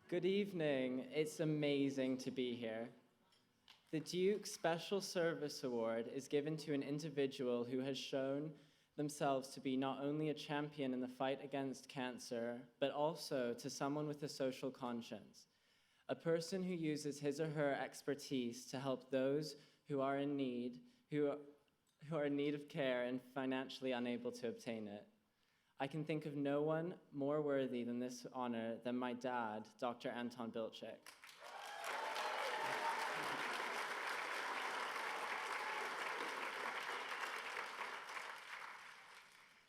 Good evening. It's amazing to be here. The Duke Special Service Award is given to an individual who has shown themselves to be not only a champion in the fight against cancer, but also to someone with a social conscience, a person who uses his or her expertise to help those who are in need, who are in need of care and financially unable to obtain it. I can think of no one more worthy than this honor than my dad, Dr. Anton Bilchik.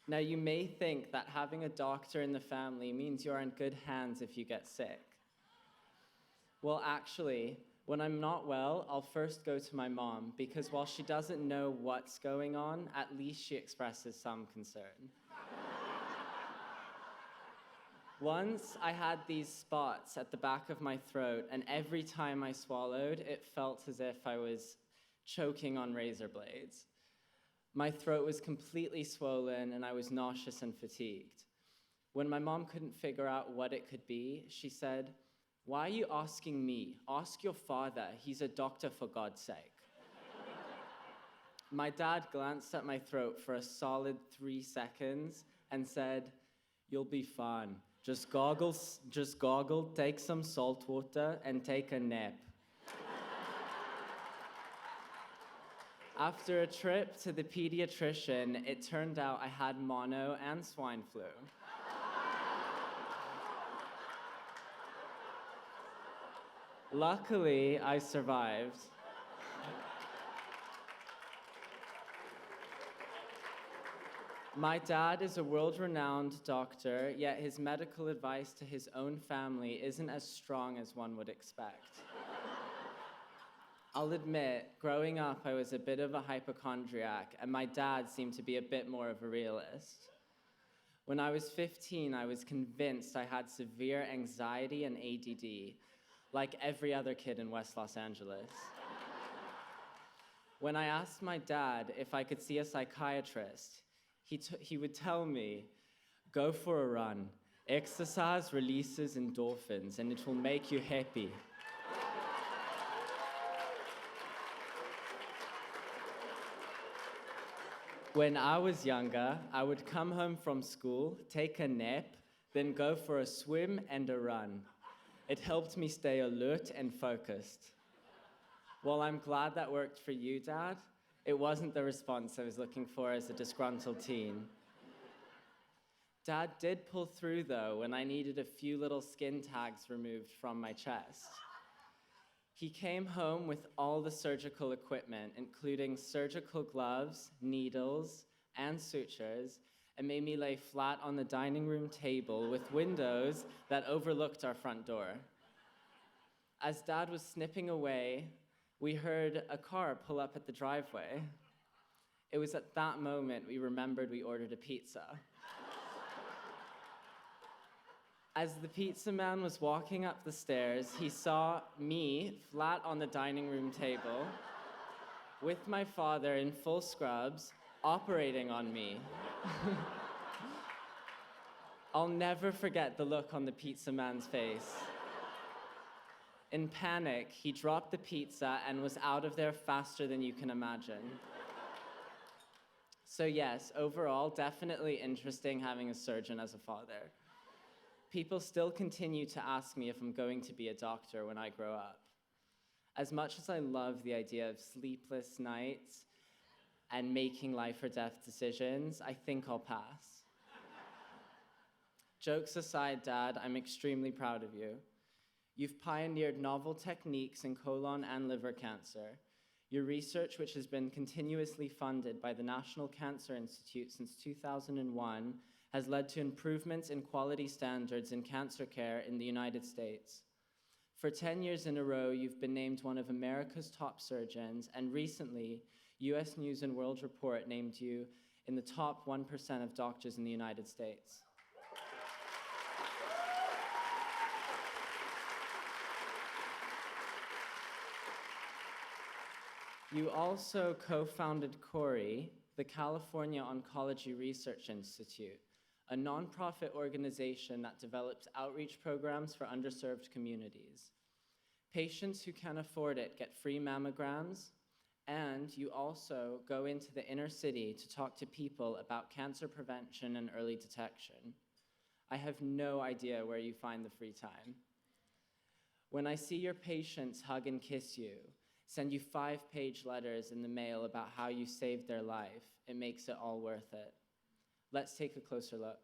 Now, you may think that having a doctor in the family means you're in good hands if you get sick. Well, actually, when I'm not well, I'll first go to my mom, because while she doesn't know what's going on, at least she expresses some concern. Once I had these spots at the back of my throat, and every time I swallowed, it felt as if I was choking on razor blades. My throat was completely swollen, and I was nauseous and fatigued. When my mom couldn't figure out what it could be, she said, "Why are you asking me? Ask your father. He's a doctor, for God's sake." My dad glanced at my throat for a solid 3 seconds and said, "You'll be fine. Just gargle, take some salt water, and take a nap." After a trip to the pediatrician, it turned out I had mono and swine flu. Luckily, I survived. My dad is a world-renowned doctor, yet his medical advice to his own family isn't as strong as one would expect. I'll admit, growing up, I was a bit of a hypochondriac, and my dad seemed to be a bit more of a realist. When I was 15, I was convinced I had severe anxiety and ADD, like every other kid in West Los Angeles. When I asked my dad if I could see a psychiatrist, he would tell me, "Go for a run. Exercise releases endorphins, and it will make you happy." When I was younger, I would come home from school, take a nap, then go for a swim and a run. It helped me stay alert and focused. Well, I'm glad that worked for you, Dad. It wasn't the response I was looking for as a disgruntled teen. Dad did pull through, though, when I needed a few little skin tags removed from my chest. He came home with all the surgical equipment, including surgical gloves, needles, and sutures, and made me lay flat on the dining room table with windows that overlooked our front door. As Dad was snipping away, we heard a car pull up at the driveway. It was at that moment we remembered we ordered a pizza. As the pizza man was walking up the stairs, he saw me flat on the dining room table with my father in full scrubs operating on me. I'll never forget the look on the pizza man's face. In panic, he dropped the pizza and was out of there faster than you can imagine. So yes, overall, definitely interesting having a surgeon as a father. People still continue to ask me if I'm going to be a doctor when I grow up. As much as I love the idea of sleepless nights and making life or death decisions, I think I'll pass. Jokes aside, Dad, I'm extremely proud of you. You've pioneered novel techniques in colon and liver cancer. Your research, which has been continuously funded by the National Cancer Institute since 2001, has led to improvements in quality standards in cancer care in the United States. For 10 years in a row, you've been named one of America's top surgeons, and recently, US News and World Report named you in the top 1% of doctors in the United States. You also co-founded CORI, the California Oncology Research Institute, a nonprofit organization that develops outreach programs for underserved communities. Patients who can afford it get free mammograms, and you also go into the inner city to talk to people about cancer prevention and early detection. I have no idea where you find the free time. When I see your patients hug and kiss you, send you 5-page letters in the mail about how you saved their life, it makes it all worth it. Let's take a closer look.